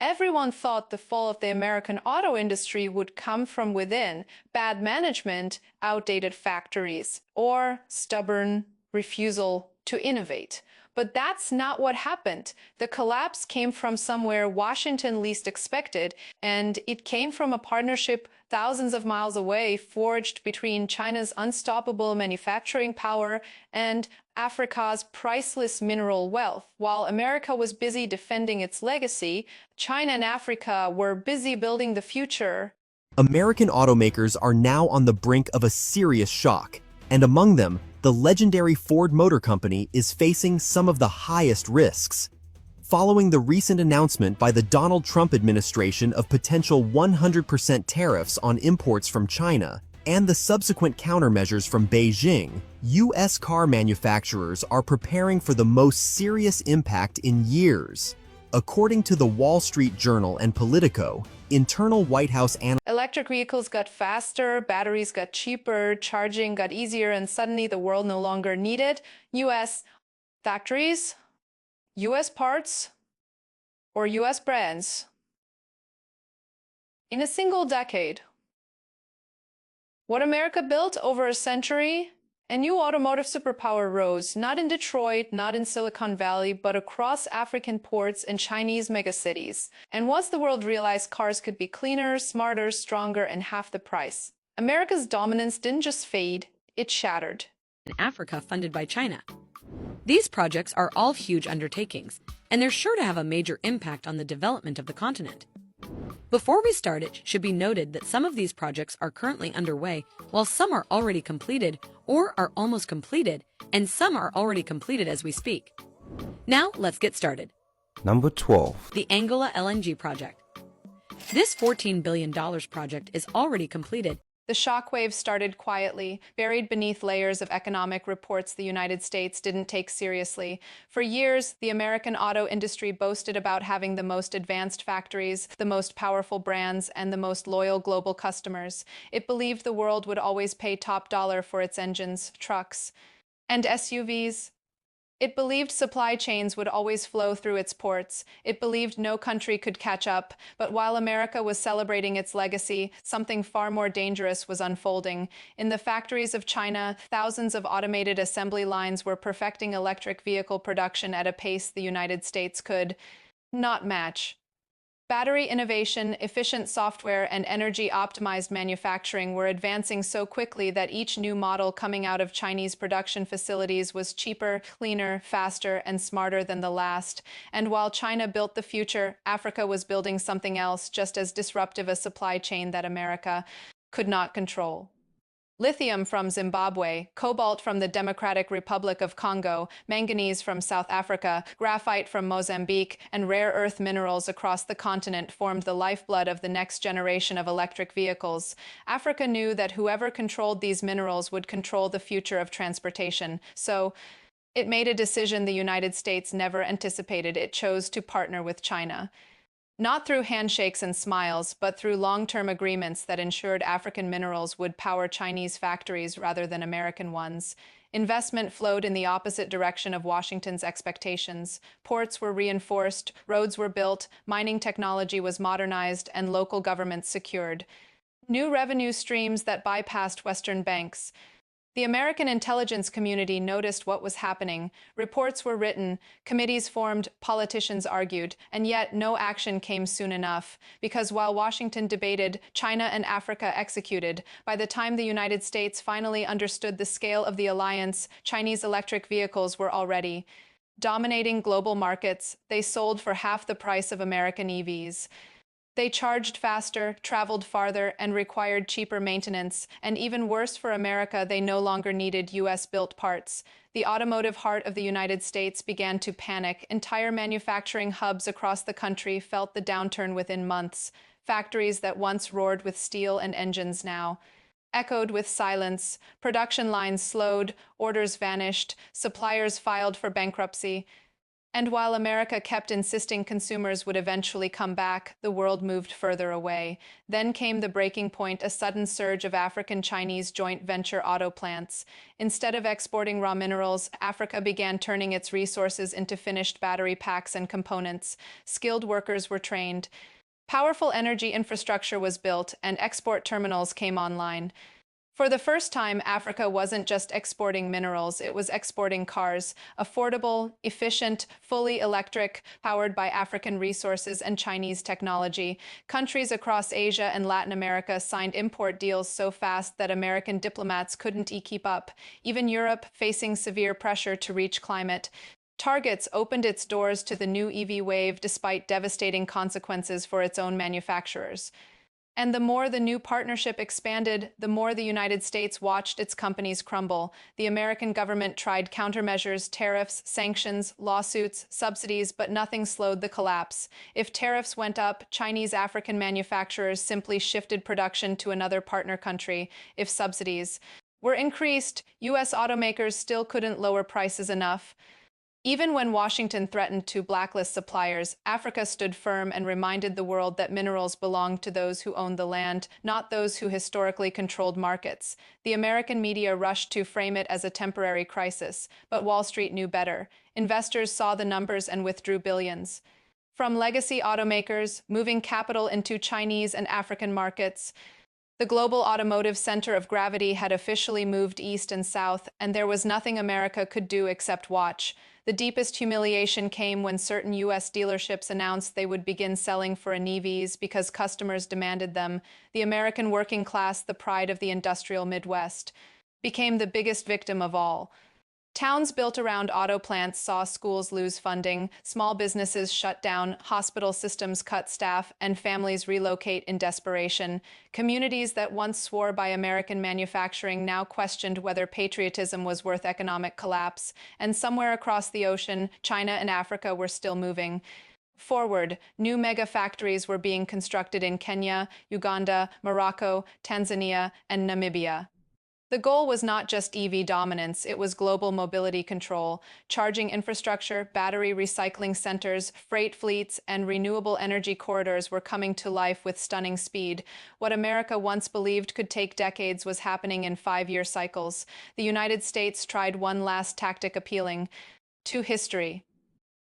Everyone thought the fall of the American auto industry would come from within: bad management, outdated factories, or stubborn refusal to innovate. But that's not what happened. The collapse came from somewhere Washington least expected, and it came from a partnership thousands of miles away, forged between China's unstoppable manufacturing power and Africa's priceless mineral wealth. While America was busy defending its legacy, China and Africa were busy building the future. American automakers are now on the brink of a serious shock, and among them, the legendary Ford Motor Company is facing some of the highest risks. Following the recent announcement by the Donald Trump administration of potential 100% tariffs on imports from China, and the subsequent countermeasures from Beijing, U.S. car manufacturers are preparing for the most serious impact in years. According to the Wall Street Journal and Politico, internal White House analysts Electric vehicles got faster, batteries got cheaper, charging got easier, and suddenly the world no longer needed U.S. factories, U.S. parts, or U.S. brands. In a single decade, what America built over a century, a new automotive superpower rose, not in Detroit, not in Silicon Valley, but across African ports and Chinese megacities. And once the world realized cars could be cleaner, smarter, stronger, and half the price, America's dominance didn't just fade, it shattered. In Africa funded by China. These projects are all huge undertakings, and they're sure to have a major impact on the development of the continent. Before we start, it should be noted that some of these projects are currently underway, while some are already completed or are almost completed, and some are already completed as we speak. Now, let's get started. Number 12. The Angola LNG project. This $14 billion project is already completed. The shockwave started quietly, buried beneath layers of economic reports the United States didn't take seriously. For years, the American auto industry boasted about having the most advanced factories, the most powerful brands, and the most loyal global customers. It believed the world would always pay top dollar for its engines, trucks, and SUVs. It believed supply chains would always flow through its ports. It believed no country could catch up. But while America was celebrating its legacy, something far more dangerous was unfolding. In the factories of China, thousands of automated assembly lines were perfecting electric vehicle production at a pace the United States could not match. Battery innovation, efficient software, and energy-optimized manufacturing were advancing so quickly that each new model coming out of Chinese production facilities was cheaper, cleaner, faster, and smarter than the last. And while China built the future, Africa was building something else, just as disruptive a supply chain that America could not control. Lithium from Zimbabwe, cobalt from the Democratic Republic of Congo, manganese from South Africa, graphite from Mozambique, and rare earth minerals across the continent formed the lifeblood of the next generation of electric vehicles. Africa knew that whoever controlled these minerals would control the future of transportation. So, it made a decision the United States never anticipated. It chose to partner with China. Not through handshakes and smiles, but through long-term agreements that ensured African minerals would power Chinese factories rather than American ones. Investment flowed in the opposite direction of Washington's expectations. Ports were reinforced, roads were built, mining technology was modernized, and local governments secured new revenue streams that bypassed Western banks. The American intelligence community noticed what was happening. Reports were written, committees formed, politicians argued, and yet no action came soon enough. Because while Washington debated, China and Africa executed. By the time the United States finally understood the scale of the alliance, Chinese electric vehicles were already dominating global markets. They sold for half the price of American EVs. They charged faster, traveled farther, and required cheaper maintenance. And even worse for America, they no longer needed US-built parts. The automotive heart of the United States began to panic. Entire manufacturing hubs across the country felt the downturn within months. Factories that once roared with steel and engines now echoed with silence. Production lines slowed, orders vanished, suppliers filed for bankruptcy. And while America kept insisting consumers would eventually come back, the world moved further away. Then came the breaking point, a sudden surge of African-Chinese joint venture auto plants. Instead of exporting raw minerals, Africa began turning its resources into finished battery packs and components. Skilled workers were trained. Powerful energy infrastructure was built, and export terminals came online. For the first time, Africa wasn't just exporting minerals, it was exporting cars, affordable, efficient, fully electric, powered by African resources and Chinese technology. Countries across Asia and Latin America signed import deals so fast that American diplomats couldn't keep up. Even Europe, facing severe pressure to reach climate targets, opened its doors to the new EV wave despite devastating consequences for its own manufacturers. And the more the new partnership expanded, the more the United States watched its companies crumble. The American government tried countermeasures, tariffs, sanctions, lawsuits, subsidies, but nothing slowed the collapse. If tariffs went up, Chinese African manufacturers simply shifted production to another partner country. If subsidies were increased, U.S. automakers still couldn't lower prices enough. Even when Washington threatened to blacklist suppliers, Africa stood firm and reminded the world that minerals belonged to those who owned the land, not those who historically controlled markets. The American media rushed to frame it as a temporary crisis, but Wall Street knew better. Investors saw the numbers and withdrew billions. From legacy automakers, moving capital into Chinese and African markets, the global automotive center of gravity had officially moved east and south, and there was nothing America could do except watch. The deepest humiliation came when certain U.S. dealerships announced they would begin selling foreign EVs because customers demanded them. The American working class, the pride of the industrial Midwest, became the biggest victim of all. Towns built around auto plants saw schools lose funding, small businesses shut down, hospital systems cut staff, and families relocate in desperation. Communities that once swore by American manufacturing now questioned whether patriotism was worth economic collapse. And somewhere across the ocean, China and Africa were still moving forward. New mega factories were being constructed in Kenya, Uganda, Morocco, Tanzania, and Namibia. The goal was not just EV dominance, it was global mobility control. Charging infrastructure, battery recycling centers, freight fleets, and renewable energy corridors were coming to life with stunning speed. What America once believed could take decades was happening in 5-year cycles. The United States tried one last tactic appealing to history.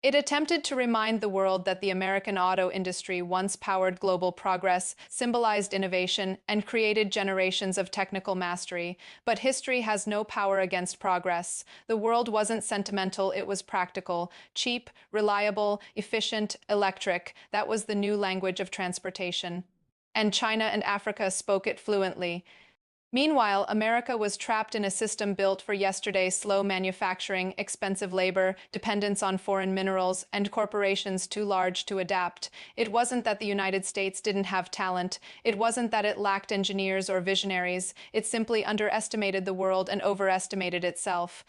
It attempted to remind the world that the American auto industry once powered global progress, symbolized innovation, and created generations of technical mastery. But history has no power against progress. The world wasn't sentimental, it was practical. Cheap, reliable, efficient, electric. That was the new language of transportation. And China and Africa spoke it fluently. Meanwhile, America was trapped in a system built for yesterday: slow manufacturing, expensive labor, dependence on foreign minerals, and corporations too large to adapt. It wasn't that the United States didn't have talent. It wasn't that it lacked engineers or visionaries. It simply underestimated the world and overestimated itself.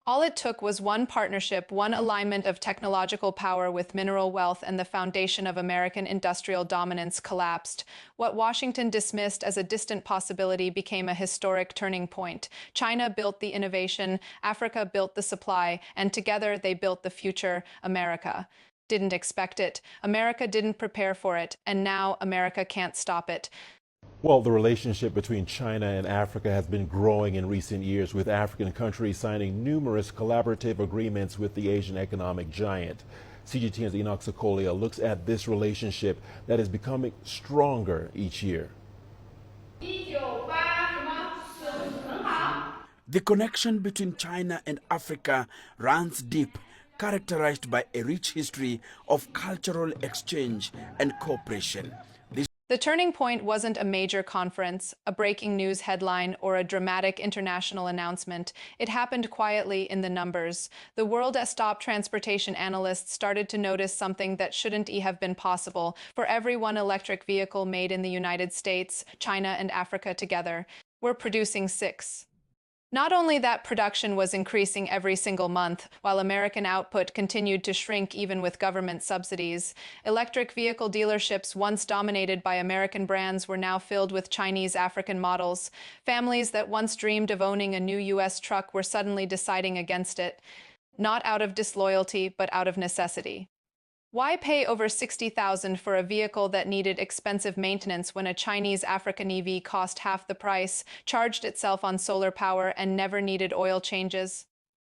All it took was one partnership, one alignment of technological power with mineral wealth, and the foundation of American industrial dominance collapsed. What Washington dismissed as a distant possibility became a historic turning point. China built the innovation, Africa built the supply, and together they built the future. America didn't expect it. America didn't prepare for it, and now America can't stop it. Well, the relationship between China and Africa has been growing in recent years, with African countries signing numerous collaborative agreements with the Asian economic giant. CGTN's Enoch Sokolia looks at this relationship that is becoming stronger each year. The connection between China and Africa runs deep, characterized by a rich history of cultural exchange and cooperation. The turning point wasn't a major conference, a breaking news headline, or a dramatic international announcement. It happened quietly in the numbers. The world top transportation analysts started to notice something that shouldn't have been possible. For every one electric vehicle made in the United States, China and Africa together were producing 6. Not only that, production was increasing every single month, while American output continued to shrink even with government subsidies. Electric vehicle dealerships, once dominated by American brands, were now filled with Chinese African models. Families that once dreamed of owning a new U.S. truck were suddenly deciding against it. not out of disloyalty, but out of necessity. Why pay over $60,000 for a vehicle that needed expensive maintenance when a Chinese African EV cost half the price, charged itself on solar power, and never needed oil changes?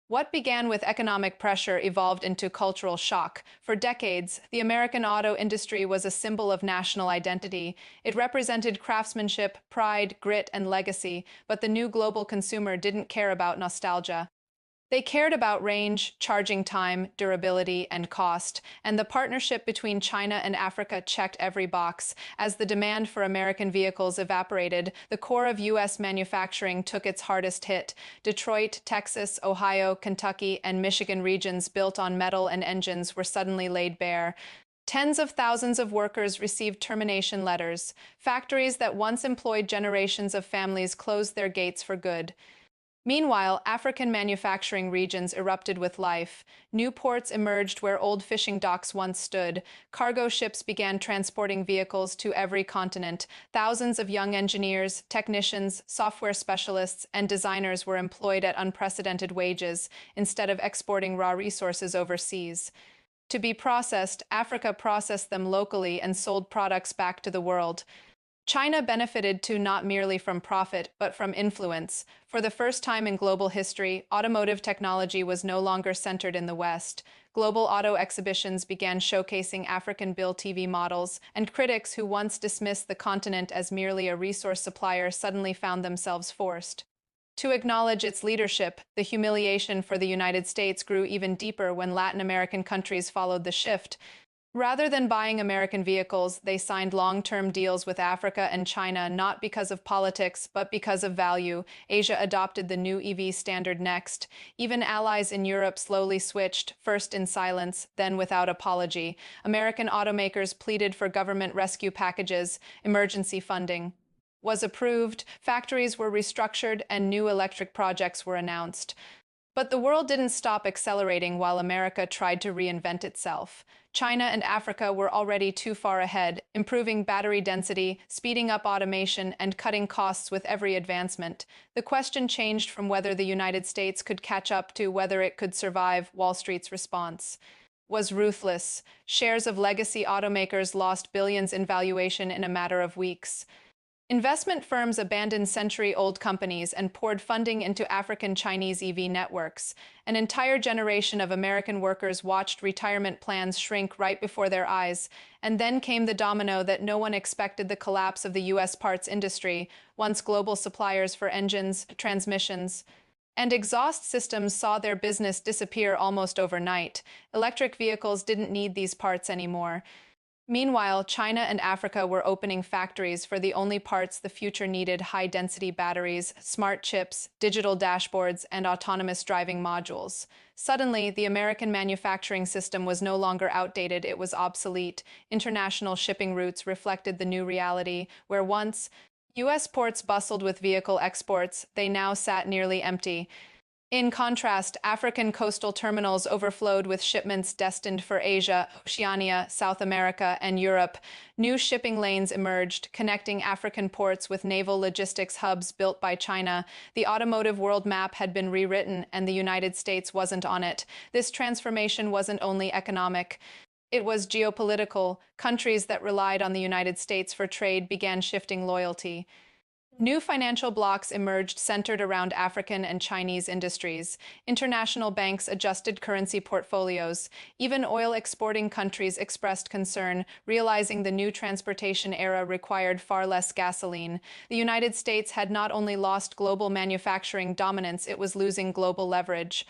What began with economic pressure evolved into cultural shock. For decades, the American auto industry was a symbol of national identity. It represented craftsmanship, pride, grit, and legacy, but the new global consumer didn't care about nostalgia. They cared about range, charging time, durability, and cost, and the partnership between China and Africa checked every box. As the demand for American vehicles evaporated, the core of U.S. manufacturing took its hardest hit. Detroit, Texas, Ohio, Kentucky, and Michigan regions built on metal and engines were suddenly laid bare. Tens of thousands of workers received termination letters. Factories that once employed generations of families closed their gates for good. Meanwhile, African manufacturing regions erupted with life. New ports emerged where old fishing docks once stood. Cargo ships began transporting vehicles to every continent. Thousands of young engineers, technicians, software specialists, and designers were employed at unprecedented wages instead of exporting raw resources overseas. To be processed, Africa processed them locally and sold products back to the world. China benefited too, not merely from profit, but from influence. For the first time in global history, automotive technology was no longer centered in the West. Global auto exhibitions began showcasing African-built TV models, and critics who once dismissed the continent as merely a resource supplier suddenly found themselves forced to acknowledge its leadership. The humiliation for the United States grew even deeper when Latin American countries followed the shift. Rather than buying American vehicles, they signed long-term deals with Africa and China, not because of politics, but because of value. Asia adopted the new EV standard next. Even allies in Europe slowly switched, first in silence, then without apology. American automakers pleaded for government rescue packages. Emergency funding was approved, factories were restructured, and new electric projects were announced. But the world didn't stop accelerating while America tried to reinvent itself. China and Africa were already too far ahead, improving battery density, speeding up automation, and cutting costs with every advancement. The question changed from whether the United States could catch up to whether it could survive. Wall Street's response was ruthless. Shares of legacy automakers lost billions in valuation in a matter of weeks. Investment firms abandoned century-old companies and poured funding into African-Chinese EV networks. An entire generation of American workers watched retirement plans shrink right before their eyes. And then came the domino that no one expected: the collapse of the U.S. parts industry, once global suppliers for engines, transmissions, and exhaust systems saw their business disappear almost overnight. Electric vehicles didn't need these parts anymore. Meanwhile, China and Africa were opening factories for the only parts the future needed: high-density batteries, smart chips, digital dashboards, and autonomous driving modules. Suddenly, the American manufacturing system was no longer outdated, it was obsolete. International shipping routes reflected the new reality, where once U.S. ports bustled with vehicle exports, they now sat nearly empty. In contrast, African coastal terminals overflowed with shipments destined for Asia, Oceania, South America, and Europe. New shipping lanes emerged, connecting African ports with naval logistics hubs built by China. The automotive world map had been rewritten, and the United States wasn't on it. This transformation wasn't only economic. It was geopolitical. Countries that relied on the United States for trade began shifting loyalty. New financial blocs emerged centered around African and Chinese industries. International banks adjusted currency portfolios. Even oil-exporting countries expressed concern, realizing the new transportation era required far less gasoline. The United States had not only lost global manufacturing dominance, it was losing global leverage.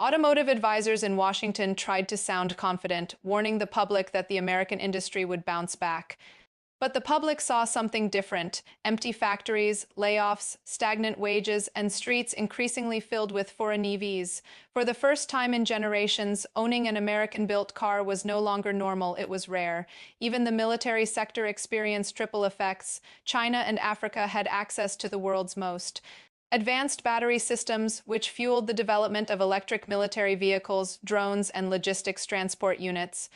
Automotive advisors in Washington tried to sound confident, warning the public that the American industry would bounce back. But the public saw something different: empty factories, layoffs, stagnant wages, and streets increasingly filled with foreign EVs. For the first time in generations, owning an American-built car was no longer normal, it was rare. Even the military sector experienced triple effects. China and Africa had access to the world's most advanced battery systems, which fueled the development of electric military vehicles, drones, and logistics transport units.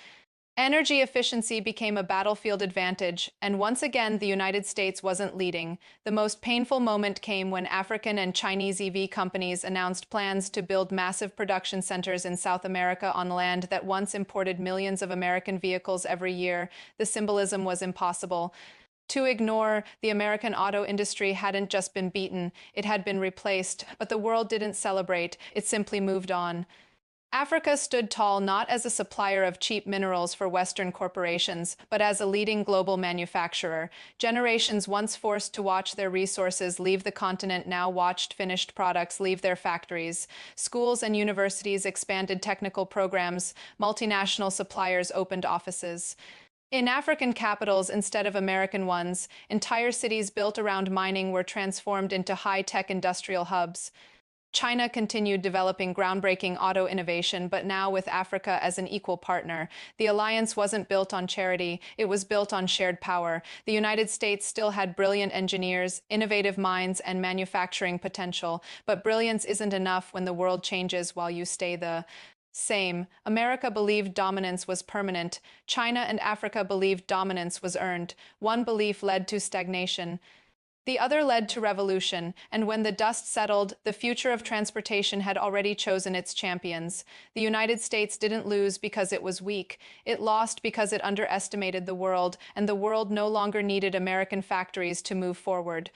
Energy efficiency became a battlefield advantage, and once again the United States wasn't leading. The most painful moment came when African and Chinese EV companies announced plans to build massive production centers in South America on land that once imported millions of American vehicles every year. The symbolism was impossible to ignore. The American auto industry hadn't just been beaten, it had been replaced, but the world didn't celebrate, it simply moved on. Africa stood tall not as a supplier of cheap minerals for Western corporations, but as a leading global manufacturer. Generations once forced to watch their resources leave the continent now watched finished products leave their factories. Schools and universities expanded technical programs, multinational suppliers opened offices. In African capitals instead of American ones, entire cities built around mining were transformed into high-tech industrial hubs. China continued developing groundbreaking auto innovation, but now with Africa as an equal partner. The alliance wasn't built on charity, it was built on shared power. The United States still had brilliant engineers, innovative minds, and manufacturing potential, but brilliance isn't enough when the world changes while you stay the same. America believed dominance was permanent. China and Africa believed dominance was earned. One belief led to stagnation. The other led to revolution, and when the dust settled, the future of transportation had already chosen its champions. The United States didn't lose because it was weak. It lost because it underestimated the world, and the world no longer needed American factories to move forward.